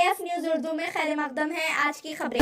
AF news Urdu में खैर मकदम है आज की खबरें।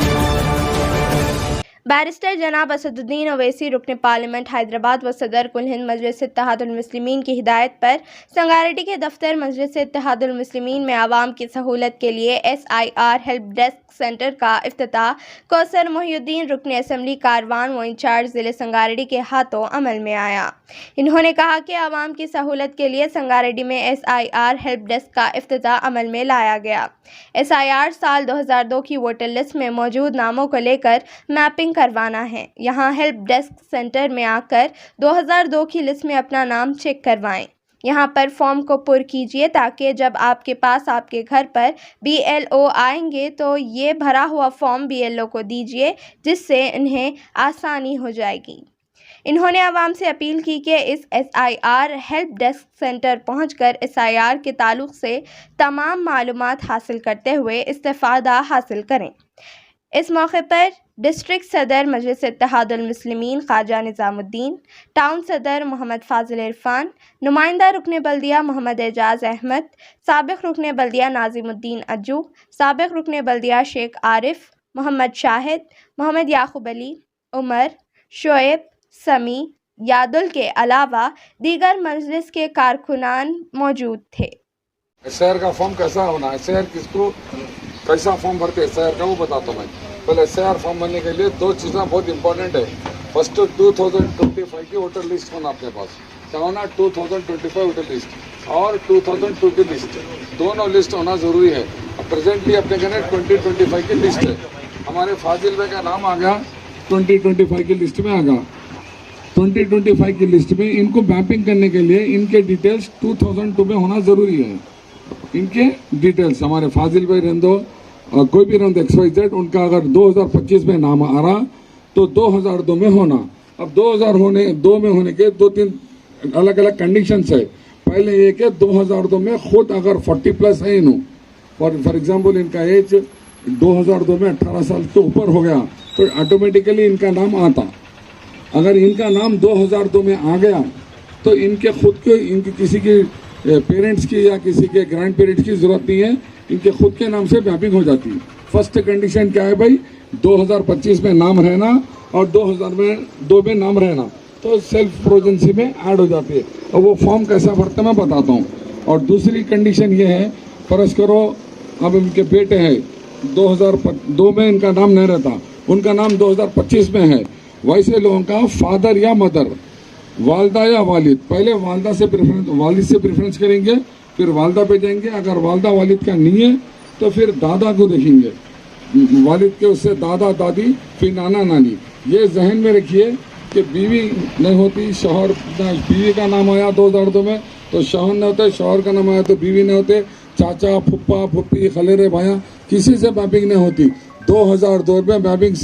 बैरिस्टर जनाब असदुद्दीन ओवैसी रुकन पार्लियामेंट हैदराबाद व सदर कुल हिंद मजलिस इत्तेहादुल मुस्लिमीन की हिदायत पर संगारेड्डी के दफ्तर मजलिस इत्तेहादुल मुस्लिमीन में आवाम की सहूलत के लिए SIR हेल्प डेस्क सेंटर का इफ्तिताह कौसर मोहिउद्दीन रुकन असम्बली कारवान व इंचार्ज ज़िले संगारेड्डी के हाथों अमल में आया। इन्होंने कहा कि आवाम की सहूलत के लिए संगारेड्डी में SIR हेल्प डेस्क का इफ्तिताह अमल में लाया गया। SIR साल 2002 की वोटर लिस्ट में मौजूद नामों को लेकर मैपिंग करवाना है। यहाँ हेल्प डेस्क सेंटर में आकर 2002 की लिस्ट में अपना नाम चेक करवाएं। यहाँ पर फॉर्म को पुर कीजिए ताकि जब आपके पास आपके घर पर BLO आएंगे तो ये भरा हुआ फॉर्म BLO को दीजिए, जिससे इन्हें आसानी हो जाएगी। इन्होंने आवाम से अपील की कि इस SIR हेल्प डेस्क सेंटर पहुंचकर SIR के ताल्लुक से तमाम मालूमात हासिल करते हुए इस्तिफ़ादा हासिल करें। इस मौके पर डिस्ट्रिक्ट सदर मजलिस इत्तेहादुल मुस्लिमीन ख्वाजा निज़ामुद्दीन, टाउन सदर मोहम्मद फाजिल इरफान, नुमाइंदा रुकन बल्दिया मोहम्मद एजाज़ अहमद, साबिक़ रुकन बल्दिया नाज़िमुद्दीन अज्जू, साबिक़ रुकन बल्दिया शेख आरिफ, मोहम्मद शाहिद, मोहम्मद याकूब अली, उमर, शोएब, समी, यादुल के अलावा दीगर मजलिस के कारकुनान मौजूद थे। SIR का फॉर्म कैसा होना है, SIR किसको कैसा फॉर्म भरते हैं SIR का वो बताता हूँ मैं। पहले SIR फॉर्म भरने के लिए दो चीज़ें बहुत इंपॉर्टेंट है। फर्स्ट 2025 की वोटर लिस्ट होना अपने पास, क्या होना 2025 वोटर लिस्ट और 2002 की लिस्ट, दोनों लिस्ट होना ज़रूरी है। अब प्रेजेंटली अपने कहने 2025 की लिस्ट है। हमारे फाजिल भाई का नाम आ गया 2025 की लिस्ट में आ गया। 2025 की लिस्ट में इनको मैपिंग करने के लिए इनके डिटेल्स 2002 में होना ज़रूरी है। इनके डिटेल्स हमारे फाजिल भाई रहने दो, कोई भी रहने XYZ, उनका अगर 2025 में नाम आ रहा तो 2002 में होना। अब 2002 में होने के दो तीन अलग अलग कंडीशंस है। पहले ये कि 2002 में खुद अगर 40+ है इन्हों, फॉर एग्जांपल इनका एज 2002 में 18 साल के ऊपर हो गया तो ऑटोमेटिकली इनका नाम आता। अगर इनका नाम 2002 में आ गया तो इनके खुद के इनके किसी के पेरेंट्स की या किसी के ग्रैंड पेरेंट्स की ज़रूरत नहीं है, इनके खुद के नाम से मैपिंग हो जाती है। फर्स्ट कंडीशन क्या है भाई, 2025 में नाम रहना और 2002 में नाम रहना, तो सेल्फ प्रोजेंसी में ऐड हो जाती है। और वो फॉर्म कैसा भरते मैं बताता हूँ। और दूसरी कंडीशन ये है, फर्ज करो अब इनके बेटे हैं 2002 में इनका नाम नहीं रहता, उनका नाम 2025 में है। वैसे लोगों का फादर या मदर, वालदा या वालिद, पहले वालदा से प्रेफरेंस, वालिद से प्रेफरेंस करेंगे, फिर वालदा पे जाएंगे। अगर वालदा वालिद का नहीं है तो फिर दादा को देखेंगे, वालिद के उससे दादा दादी, फिर नाना नानी। ये जहन में रखिए कि बीवी नहीं होती, शौहर, बीवी का नाम आया 2002 में तो शौहर नहीं होते, शौहर का नाम आया तो बीवी नहीं होते, चाचा फुप्पा फुप्पी खलेरे भाया किसी से मैपिंग नहीं होती। 2002 में मैपिंग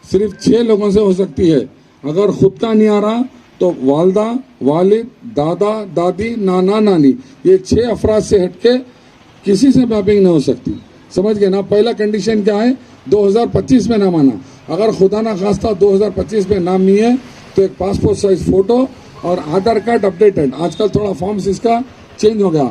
सिर्फ 6 लोगों से हो सकती है। अगर खुद का नहीं आ रहा तो वालदा, वालिद, दादा दादी, नाना नानी, ये 6 अफराद से हटके किसी से मैपिंग नहीं हो सकती। समझ गए ना। पहला कंडीशन क्या है, 2025 में नाम आना। अगर खुदा ना खास्ता 2025 में नाम नहीं है तो एक पासपोर्ट साइज फोटो और आधार कार्ड अपडेटेड। आजकल थोड़ा फॉर्म्स इसका चेंज हो गया,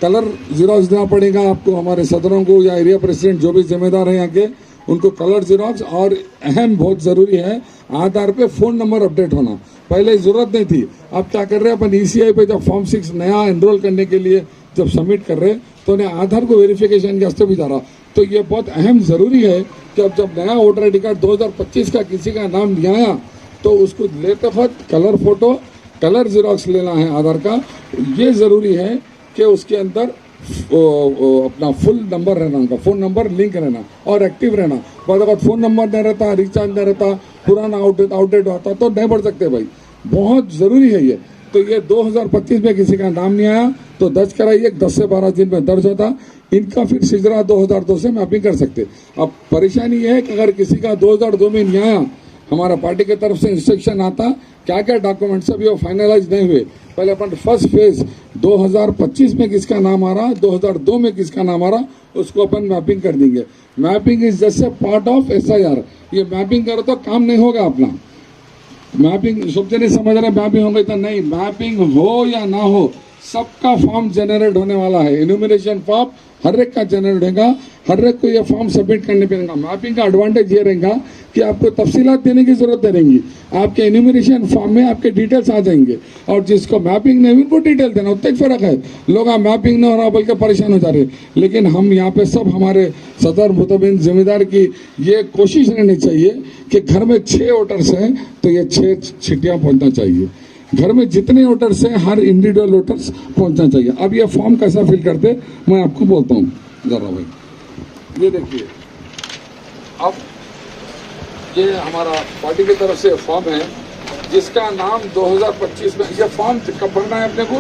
कलर जीरोक्स देना पड़ेगा आपको, हमारे सदरों को या एरिया प्रेसिडेंट जो भी जिम्मेदार है यहाँ के, उनको कलर जीरोक्स। और अहम बहुत ज़रूरी है, आधार पे फ़ोन नंबर अपडेट होना। पहले ज़रूरत नहीं थी, अब क्या कर रहे हैं अपन ECI पे जब फॉर्म 6 नया एनरोल करने के लिए जब सबमिट कर रहे हैं तो उन्हें आधार को वेरिफिकेशन के वास्ते भी जा रहा। तो ये बहुत अहम ज़रूरी है कि अब जब नया वोटर ID कार्ड 2025 का किसी का नाम नहीं आया तो उसको लेते वक्त कलर फोटो, कलर जीरोक्स लेना है आधार का। ये ज़रूरी है कि उसके अंदर अपना फुल नंबर रहना, उनका फ़ोन नंबर लिंक रहना और एक्टिव रहना। बाद अगर फ़ोन नंबर नहीं रहता, रिचार्ज नहीं रहता, पुराना आउटडेट होता तो नहीं बढ़ सकते भाई, बहुत ज़रूरी है ये। तो ये 2025 में किसी का नाम नहीं आया तो दर्ज कराइए, 10 से 12 दिन में दर्ज होता। इनका फिर सिजरा 2002 से मैपिंग कर सकते। अब परेशानी ये है कि अगर किसी का 2002 में नहीं आया, हमारा पार्टी की तरफ से इंस्ट्रक्शन आता क्या क्या डॉक्यूमेंट्स अभी वो फाइनलाइज नहीं हुए। पहले अपन फर्स्ट फेज 2025 में किसका नाम आ रहा, 2002 में किसका नाम आ रहा, उसको अपन मैपिंग कर देंगे। Mapping is just a part of SIR। ये मैपिंग करो तो काम नहीं होगा अपना। मैपिंग सब जने समझ रहे मैपिंग होगा तो नहीं, मैपिंग हो या ना हो सबका फॉर्म जनरेट होने वाला है। इन्यूमरेशन फॉर्म हर एक का जनरेट होगा, हर एक को ये फॉर्म सबमिट करने पड़ेगा। मैपिंग का एडवांटेज ये रहेगा कि आपको तफसीलात देने की जरूरत नहीं रहेंगी। आपके इन्यूमरेशन फॉर्म में आपके डिटेल्स आ जाएंगे, और जिसको मैपिंग नहीं उनको डिटेल देना, उतना ही फर्क है। लोग मैपिंग नहीं हो रहा बल्कि परेशान हो जा रहे, लेकिन हम यहाँ पे सब हमारे सदर मुतबिन जिम्मेदार की ये कोशिश रहनी चाहिए कि घर में 6 वोटर्स हैं तो ये 6 चिट्ठियाँ पहुँचना चाहिए। घर में जितने वोटर्स हैं हर इंडिविजुअल वोटर्स पहुंचना चाहिए। अब ये फॉर्म कैसा फिल करते मैं आपको बोलता हूँ जरा भाई। ये देखिए, अब ये हमारा पार्टी की तरफ से फॉर्म है जिसका नाम 2025 में, ये फॉर्म कब भरना है अपने को?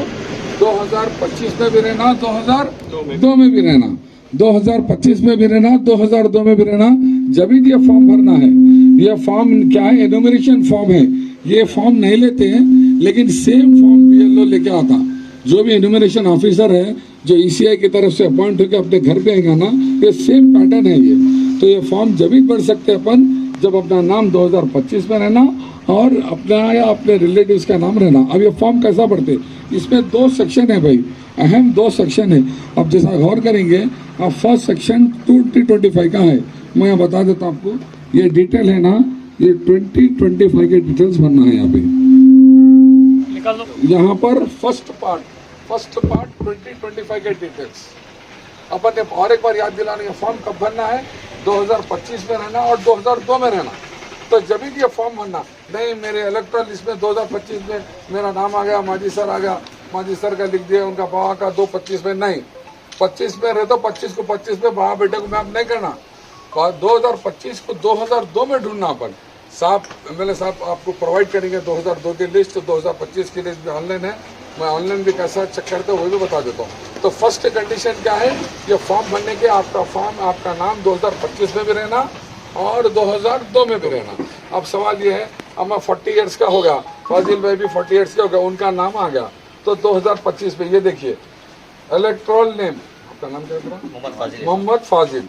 2025 में भी रहना, 2002 में भी रहना, 2025 में भी रहना, 2002 में भी रहना, जब भी ये फॉर्म भरना है। ये फॉर्म क्या है? एनुमरेशन फॉर्म है। ये फॉर्म नहीं लेते हैं, लेकिन सेम फॉर्म बीएलओ लेके आता। जो भी एनुमरेशन ऑफिसर है जो ईसीआई की तरफ से अपॉइंट होकर अपने घर पे आएगा ना, ये सेम पैटर्न है ये। तो ये फॉर्म जब भी भर सकते हैं अपन जब अपना नाम 2025 में रहना और अपना या अपने रिलेटिव्स का नाम रहना। अब ये फॉर्म कैसा भरते? इसमें 2 सेक्शन है भाई, अहम 2 सेक्शन है। अब जैसा गौर करेंगे, अब फर्स्ट सेक्शन 2025 का है, मैं यहाँ बता देता हूँ आपको। ये डिटेल है ना, ये 2025 के डिटेल्स भरना है यहाँ पे। यहाँ पर फर्स्ट पार्ट 2025 के डिटेल्स अपन ने और एक बार याद दिलाने का। फॉर्म कब भरना है? 2025 में रहना और 2002 में रहना। तो जब भी ये फॉर्म भरना, नहीं मेरे इलेक्ट्रल लिस्ट में 2025 में मेरा नाम आ गया, माजी सर आ गया, माजी सर का लिख दिया, उनका बाबा का 225 में नहीं, 25 में रहे तो 25 को 25 में बाबा बेटे को मैप नहीं करना। 2025 को 2002 में ढूंढना अपन। साहब एमएलए साहब आपको प्रोवाइड करेंगे 2002 की लिस्ट, 2025 की लिस्ट भी ऑनलाइन है। मैं ऑनलाइन भी कैसा चेक करता हूँ वो भी बता देता हूँ। तो फर्स्ट कंडीशन क्या है? ये फॉर्म भरने के आपका फॉर्म, आपका नाम 2025 में भी रहना और 2002 में भी रहना। अब सवाल ये है, अब मैं 40 ईयर्स का हो गया, फाजिल भाई भी 40 ईयर्स का हो गया, उनका नाम आ गया तो 2025 में ये देखिए इलेक्ट्रल नेम, आपका नाम क्या है? मोहम्मद फाजिल।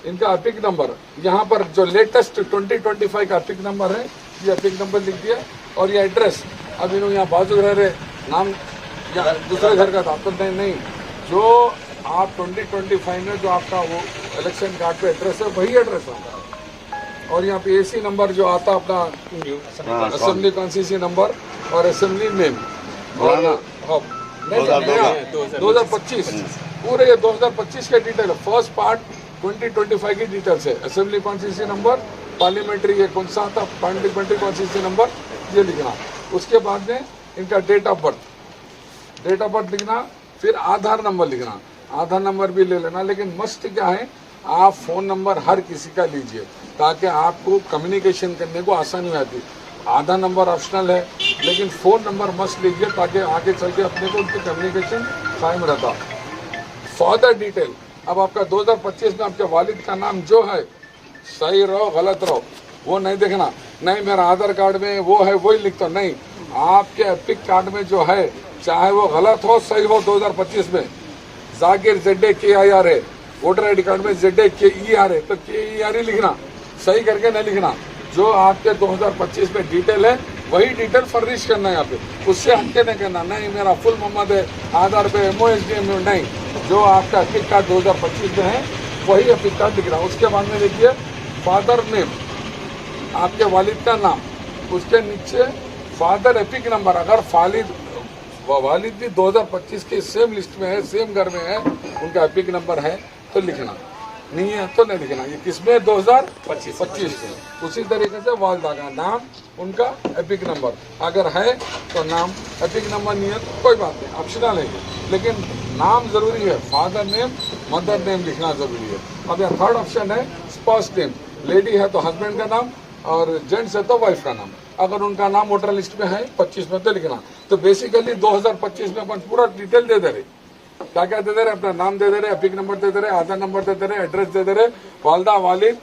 इनका एपिक नंबर यहाँ पर जो लेटेस्ट 2025 का एपिक नंबर है, ये एपिक नंबर लिख दिया। और ये एड्रेस, अब इन्होंने यहाँ बाजू रह रहे, नाम या दूसरे घर का था तो नहीं, जो आप 2025 में जो आपका वो इलेक्शन कार्ड पे एड्रेस है वही एड्रेस आता है। और यहाँ पे एसी नंबर जो आता अपना असेंबली कॉन्स्टिट्यूंसी नंबर और असेंबली नेम और 2025 पूरे ये 2025 के डिटेल है। फर्स्ट पार्ट 2025 की डिटेल्स है, असेंबली कॉन्स्टिट्यूंसी नंबर, पार्लियामेंट्री ये कौन सा था, पार्लियामेंट्री कॉन्स्टिट्यूंसी नंबर ये लिखना। उसके बाद में इनका डेट ऑफ बर्थ लिखना, फिर आधार नंबर लिखना। आधार नंबर भी ले लेना, लेकिन मस्ट क्या है, आप फ़ोन नंबर हर किसी का लीजिए ताकि आपको कम्युनिकेशन करने को आसानी आती। आधार नंबर ऑप्शनल है, लेकिन फ़ोन नंबर मस्ट लीजिए ताकि आगे चल के अपने को उनकी कम्युनिकेशन कायम रहता। फर्दर डिटेल, अब आपका 2025 में आपके वालिद का नाम जो है, सही रहो गलत रहो वो नहीं देखना। नहीं मेरा आधार कार्ड में वो है वही लिखता, नहीं, आपके एपिक कार्ड में जो है चाहे वो गलत हो सही हो 2025 में जाकिर ZAKIR है, वोटर आई डी कार्ड में ZAKER है तो KER ही लिखना, सही करके नहीं लिखना। जो आपके 2025 में डिटेल है वही डिटेल फर्निश करना है यहाँ पे, उससे हटके नहीं करना। नहीं मेरा फुल मोहम्मद है, आधार पे MOSDM में नहीं, जो आपका एपिक कार्ड 2025 में है वही एपिक कार्ड लिखना। उसके बाद में लिखिए फादर नेम, आपके वालिद का नाम, उसके नीचे फादर एपिक नंबर। अगर वालिद भी 2025 के सेम लिस्ट में है, सेम घर में है, उनका एपिक नंबर है तो लिखना, नहीं है तो नहीं लिखना। ये किसमें 2025 में। उसी तरीके से वालिदा का नाम, उनका एपिक नंबर अगर है तो नाम, एपिक नंबर नहीं है तो कोई बात नहीं, ऑप्शनल है, लेकिन नाम जरूरी है। फादर नेम, मदर नेम लिखना जरूरी है। अब यह थर्ड ऑप्शन है स्पाउस नेम, लेडी है तो हस्बैंड का नाम और जेंट्स है तो वाइफ का नाम। अगर उनका नाम वोटर लिस्ट में है 25 में तो लिखना। तो बेसिकली 2025 में अपन पूरा डिटेल दे दे रहे, क्या क्या दे दे रहे, अपना नाम दे दे रहे, एपिक नंबर दे दे रहे, आधार नंबर दे दे रहे, एड्रेस दे दे रहे, वालदा वालिद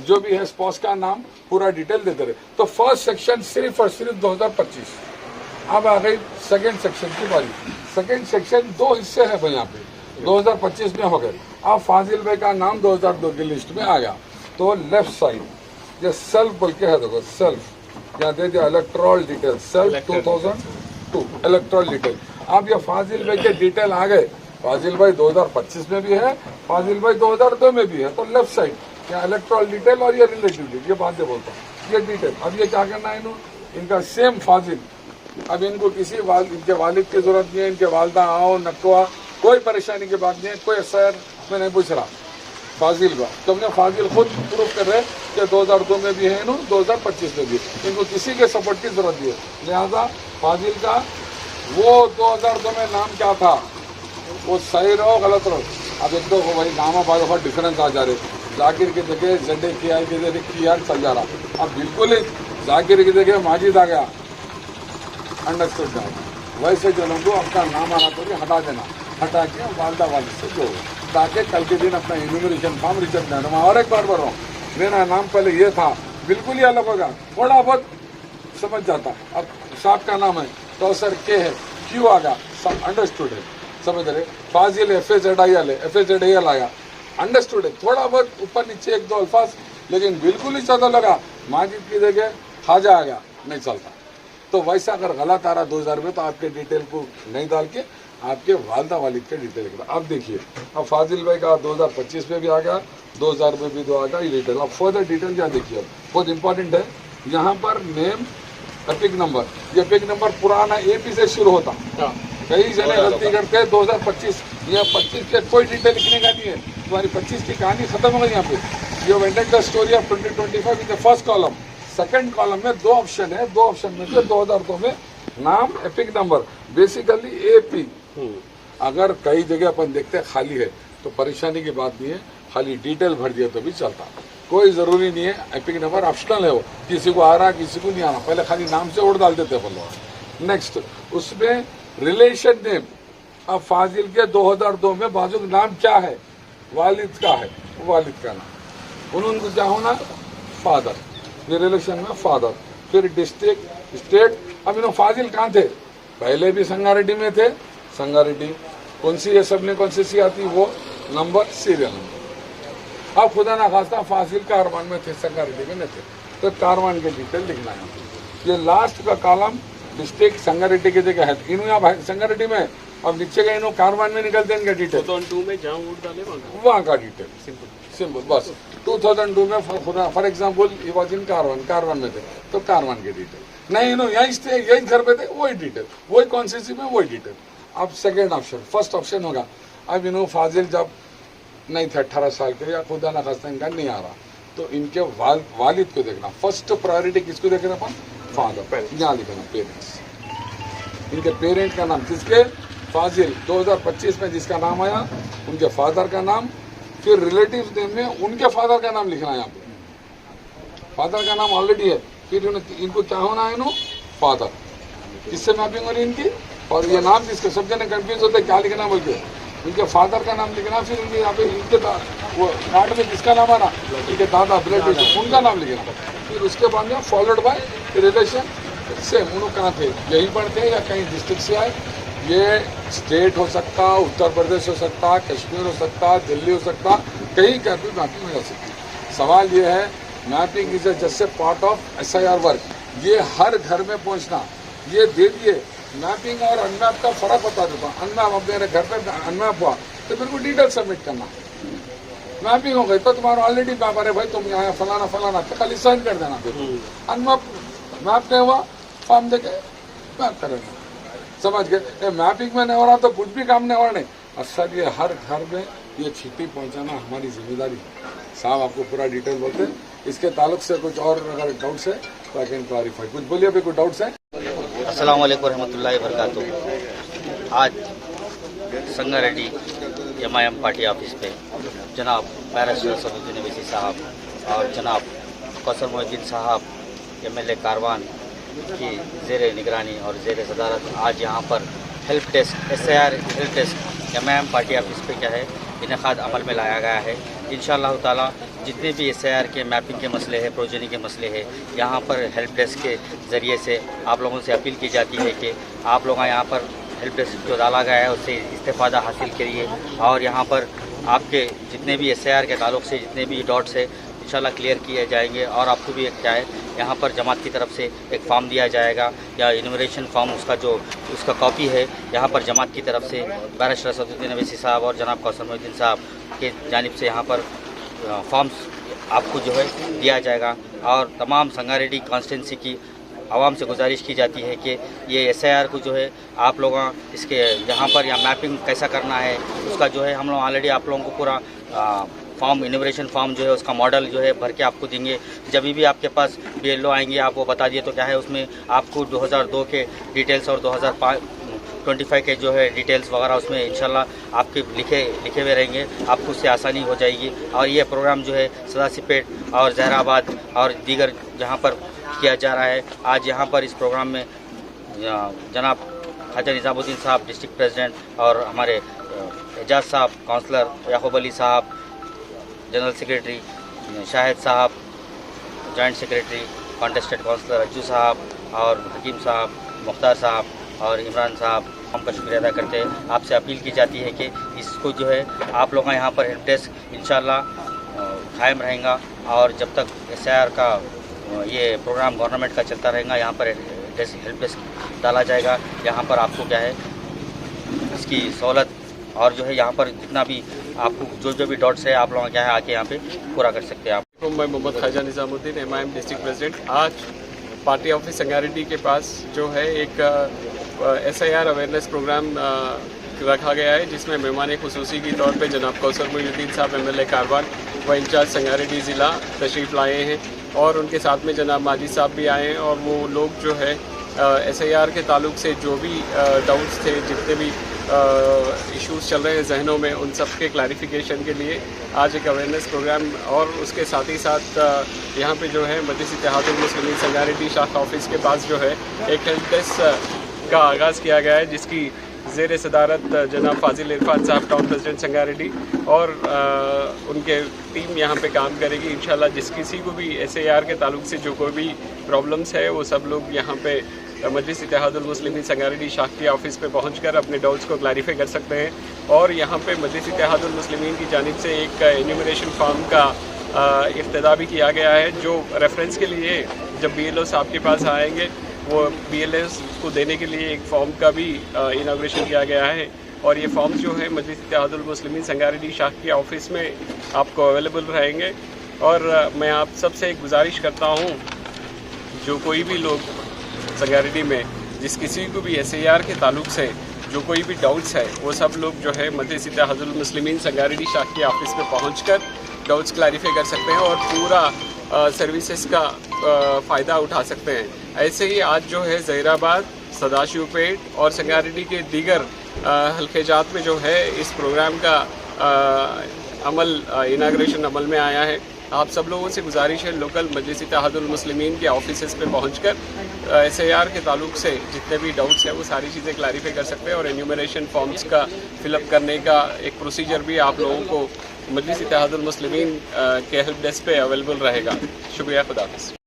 जो भी है स्पाउस का नाम पूरा डिटेल दे दे रहे। तो फर्स्ट सेक्शन सिर्फ और सिर्फ 2025। अब आ गई सेकेंड सेक्शन की बारी। सेकेंड सेक्शन 2 हिस्से है भाई यहाँ पे, 2025 में हो गए। अब फाजिल भाई का नाम 2002 की लिस्ट में आ गया तो लेफ्ट साइड ये सेल्फ बोल के है, देखो सेल्फ यहाँ दे दिया electoral detail self 2000 2 electoral detail. अब ये फाजिल भाई के डिटेल आ गए। फाजिल भाई 2025 में भी है, फाजिल भाई 2002 में भी है। तो लेफ्ट साइड यहाँ इलेक्ट्रॉल डिटेल और ये रिलेटिव डिटेल, ये बातें बोलता हूँ, ये डिटेल। अब ये क्या करना है इनका सेम फाजिल। अब इनको किसी इनके वालिद की जरूरत नहीं है, इनके वालदा आओ नकवा कोई परेशानी की बात नहीं है, कोई सर में नहीं पूछ रहा फाजिल का। तो हमने फाजिल खुद प्रूफ कर रहे हैं कि 2002 में भी है 2025 में भी, इनको किसी के सपोर्ट की जरूरत नहीं है। लिहाजा फाजिल का वो 2002 में नाम क्या था, वो सही रहो गलत रहो, अब एक तो वही नामा बाद डिफरेंस आ जा रहे। जाकिर की जगह ZAKI की जगह कियार चल जा रहा। अब बिल्कुल ही जाकिर की जगह माजिद आ गया, अंडरस्टूड जाओ। वैसे जो लोगों को अपना नाम आना तो हटा देना, हटा के वालदा वालिद से जोड़ो, ताकि कल के दिन अपना इन्यूमरेशन फॉर्म रिचर्ड करना। मैं और एक बार बोल रहा हूँ, मेरा नाम पहले ये था, बिल्कुल ही अलग होगा, थोड़ा बहुत समझ जाता। अब साहब का नाम है तो सर के है, क्यों आ गया, सब अंडरस्टूड है, समझ रहे। फाजिल FAZIL है, FAZIL आया, अंडरस्टूड है। थोड़ा बहुत ऊपर नीचे एक दो अल्फाज, लेकिन बिल्कुल ही ज्यादा लगा माजिद की जगह खाजा आ गया, नहीं चलता। तो वैसा अगर गलत आ रहा 2000 में, तो आपके डिटेल को नहीं डाल के आपके वालदा वालिद के डिटेल के। अब देखिए, अब फाजिल भाई का 2025 में भी आ गया, 2000 में भी दो आ गया ये डिटेल। अब फर्दर डिटेल क्या देखिए, बहुत इंपॉर्टेंट है। यहाँ पर नेम, एपिक नंबर, ये एपिक नंबर पुराना AP से शुरू होता। कई जने गलती करते हैं 2025, ये 25 के कोई डिटेल लिखने का नहीं है, तुम्हारी 25 की कहानी खत्म हो गई। यहाँ पे you wanted the story of 2025 in the first column. Second column में 2 ऑप्शन है, 2 ऑप्शन में से 2002 में नाम, एपिक नंबर, बेसिकली AP। अगर कई जगह अपन देखते हैं खाली है तो परेशानी की बात नहीं है, खाली डिटेल भर दिया तो भी चलता, कोई जरूरी नहीं है। एपिक नंबर ऑप्शनल है, वो किसी को आ रहा किसी को नहीं आ रहा, पहले खाली नाम से वोट डाल देते अपन लोग। नेक्स्ट उसमें रिलेशन नेम। अब फाजिल के 2002 में बाजू नाम क्या है, वालिद का है, वालिद का नाम, उनको क्या होना, फादर, ये रिलेशन में फादर। फिर डिस्ट्रिक्ट, स्टेट। अब इन्होंने फाजिल कहाँ थे, पहले भी संगारेड्डी में थे, संगारेड्डी कौन सी असेंबली कॉन्स्टिट्यूंसी आती, वो नंबर, सीरियल नंबर। अब खुदा ना खास्ता फाजिल कारवान में थे, संगारेड्डी में नहीं थे, तो कारवान के डिटेल लिखना है। ये लास्ट का कॉलम डिस्ट्रिक्ट संगारेड्डी की जगह है, इन्हों यहाँ संगारेड्डी में, अब नीचे का इन्हों कारवान में निकलते हैं इनका डिटेल, 2002 में जहाँ वोट डाले वहाँ का डिटेल, सिंपल बस। 2002 में फॉर एग्जाम्पल ये वॉज इन कारवान में थे, तो कारवान के डिटेल नहीं, इन्हों यही घर पे थे, वही डिटेल, वही कॉन्स्टिट्यूंसी में वही डिटेल। अब सेकेंड ऑप्शन, फर्स्ट ऑप्शन होगा, अब इन्हों फाजिल जब नहीं थे 18 साल के, या खुदा ना खास्ता इनका नहीं आ रहा, तो इनके वालिद को देखना। फर्स्ट प्रायोरिटी किसको देखना अपन, फादर, यहाँ लिखना पेरेंट्स, इनके पेरेंट का नाम, किसके, फाजिल 2025 में जिसका नाम आया उनके फादर का नाम। फिर रिलेटिव्स नेम में उनके फादर का नाम लिखना है, यहाँ पे फादर का नाम ऑलरेडी है, फिर इनको क्या होना है, फादर, किससे मैपिंग हो रही है इनकी, और ये नाम जिसके सब जने कंफ्यूज होते हैं क्या लिखना बोल के, इनके फादर का नाम लिखना। फिर इनके यहाँ पे इनके वो कार्ड में किसका नाम आना, इनके दादा रिलेटिव उनका नाम लिखना। फिर उसके बाद में फॉलोड बाय रिलेशन सेम, उन्होंने कहाँ थे, यहीं पर थे या कहीं डिस्ट्रिक्ट से आए। ये स्टेट हो सकता, उत्तर प्रदेश हो सकता, कश्मीर हो सकता, दिल्ली हो सकता, कहीं का भी मैपिंग हो सकती। सवाल ये है, mapping is just a part of SIR work, ये हर घर में पहुंचना, ये दे दिए। मैपिंग और अनमैप का फर्क बता देता हूँ। अनमैप, अब मेरे घर पर अनमैप हुआ तो मेरे को डिटेल सबमिट करना, मैपिंग हो गई तो तुम्हारा ऑलरेडी मैप, अरे भाई तुम यहाँ फलाना फलाना, तो खाली साइन कर देना। फिर अनमैप, मैप नहीं हुआ, फॉर्म देके मैप करेंगे, समझ गए। मैपिंग में नहीं हो रहा तो कुछ भी काम नहीं हो रहा नहीं। और सर ये हर घर में ये चिट्ठी पहुंचाना हमारी जिम्मेदारी। साहब आपको पूरा डिटेल बोलते हैं, इसके ताल्लुक से कुछ और अगर डाउट्स है तो आई कैन क्लैरिफाई। कुछ बोलिए, अभी कुछ डाउट्स है। अस्सलाम वालेकुम रहमतुल्लाहि वबरकातुहू। आज संगारेड्डी MIM पार्टी ऑफिस पे जनाब बैरिस्टर सदुद्दीन ओवैसी साहब और जनाब कौसर मोहिउद्दीन साहब MLA कारवान की ज़ेर निगरानी और ज़ेर सदारत आज यहाँ पर help desk SIR help desk MIM party office पे क्या है इनेकाद अमल में लाया गया है। इंशाअल्लाह ताला जितने भी SIR के मैपिंग के मसले हैं, प्रोजनी के मसले हैं, यहाँ पर हेल्प डेस्क के ज़रिए से आप लोगों से अपील की जाती है कि आप लोग यहाँ पर हेल्प डेस्क जो डाला गया है उससे इस्तेफ़ादा हासिल करिए और यहाँ पर आपके जितने भी SIR के ताल्लुक़ से जितने भी डॉट्स है इंशाल्लाह क्लियर किए जाएंगे। और आपको भी एक क्या है, यहाँ पर जमात की तरफ से एक फॉर्म दिया जाएगा या इन्यूमरेशन फॉर्म, उसका कॉपी है यहाँ पर जमात की तरफ से बैरिस्टर असदुद्दीन अवैसी साहब और जनाब कौसर मोहिउद्दीन साहब के जानिब से यहाँ पर फॉर्म्स आपको जो है दिया जाएगा। और तमाम संगारेड्डी कॉन्स्टिट्यूंसी की आवाम से गुजारिश की जाती है कि ये SIR को जो है आप लोग इसके यहाँ पर या मैपिंग कैसा करना है उसका जो है हम लोग ऑलरेडी आप लोगों को पूरा फॉर्म, इन्यूमरेशन फॉर्म जो है उसका मॉडल जो है भर के आपको देंगे। जब भी आपके पास BLO आएंगे आप वो बता दिए तो क्या है, उसमें आपको 2002 के डिटेल्स और 2025 के जो है डिटेल्स वगैरह उसमें इंशाल्लाह आपके लिखे हुए रहेंगे, आपको उससे आसानी हो जाएगी। और ये प्रोग्राम जो है सदाशिवपेट और जहराबाद और दीगर जहाँ पर किया जा रहा है। आज यहाँ पर इस प्रोग्राम में जनाब ख्वाजा निज़ामुद्दीन साहब डिस्ट्रिक्ट प्रेसिडेंट और हमारे एजाज साहब काउंसलर, याकूब अली साहब जनरल सेक्रेटरी, शाहिद साहब joint secretary, contested councillor Ajju साहब और हकीम साहब, मुख्तार साहब और इमरान साहब, हम का शुक्रिया अदा करते हैं। आपसे अपील की जाती है कि इसको जो है आप लोग यहाँ पर हेल्प डेस्क इंशाल्लाह कायम रहेगा और जब तक SIR का ये प्रोग्राम गवर्नमेंट का चलता रहेगा, यहाँ पर हेल्प डेस्क डाला जाएगा। यहाँ पर आपको क्या है इसकी सहूलत और जो है यहाँ पर जितना भी आपको जो भी डॉट्स है आप लोग क्या है आके यहाँ पे पूरा कर सकते हैं। आप मैं Mohammed Khwaja Nizamuddin MIM district president. आज पार्टी ऑफिस संगारेड्डी के पास जो है एक SIR अवेयरनेस प्रोग्राम रखा गया है, जिसमें मेहमान खुसूसी के तौर पे जनाब कौसर मोहिउद्दीन साहब MLA कारवान व इंचार्ज संगारेड्डी ज़िला तशरीफ़ लाए हैं और उनके साथ में जनाब माजिद साहब भी आए हैं। और वो लोग जो है SIR के ताल्लुक से जो भी डाउट्स थे, जितने भी इश्यूज़ चल रहे हैं जहनों में, उन सब के क्लैरिफिकेशन के लिए आज एक अवेयरनेस प्रोग्राम और उसके साथ ही साथ यहाँ पे जो है मजलिस इत्तेहादुल मुस्लिमीन संगारेड्डी शाखा ऑफिस के पास जो है एक हेल्प डेस्क का आगाज़ किया गया है, जिसकी ज़ेर सदारत जनाब फाजिल इरफान साहब टाउन प्रेसिडेंट संगारेड्डी और उनके टीम यहाँ पे काम करेगी इंशाल्लाह। जिस किसी को भी SIR के ताल्लुक से जो कोई भी प्रॉब्लम्स है वो सब लोग यहाँ पे मजलिस इत्तेहादुल मुस्लिमीन संगारेड्डी शाखा ऑफिस पे पहुंचकर अपने डाउट्स को क्लैरिफाई कर सकते हैं। और यहाँ पे मजलिस इत्तेहादुल मुस्लिमीन की जानिब से एक इन्यूमरेशन फॉर्म का इफ्तिदा भी किया गया है, जो रेफरेंस के लिए जब BLO साहब के पास आएंगे वो BLOs को देने के लिए एक फॉर्म का भी इनाग्रेशन किया गया है। और ये फॉर्म्स जो है मजलिस इत्तेहादुल मुस्लिमीन संगारेड्डी शाखा ऑफिस में आपको अवेलेबल रहेंगे। और मैं आप सबसे एक गुजारिश करता हूँ, जो कोई भी लोग संगारेड्डी में जिस किसी को भी SIR के ताल्लुक से जो कोई भी डाउट्स है, वो सब लोग जो है मजलिस इत्तेहादुल मुस्लिमीन संगारेड्डी शाखा ऑफिस में पहुंचकर डाउट्स क्लैरिफाई कर सकते हैं और पूरा सर्विसेज का फ़ायदा उठा सकते हैं। ऐसे ही आज जो है ज़हीराबाद, सदाशिवपेट और संगारेड्डी के दीगर हल्केजात में जो है इस प्रोग्राम का इनाग्रेशन अमल में आया है। आप सब लोगों से गुजारिश है, लोकल मजलिस इत्तेहादुल मुस्लिमीन के ऑफिसेस पे पहुंचकर SIR के ताल्लुक से जितने भी डाउट्स हैं वो सारी चीज़ें क्लैरिफाई कर सकते हैं। और एन्यूमरेशन फॉर्म्स का फिलअप करने का एक प्रोसीजर भी आप लोगों को मजलिस इत्तेहादुल मुस्लिमीन के हेल्प डेस्क पे अवेलेबल रहेगा। शुक्रिया, खुदा हाफ़िज़।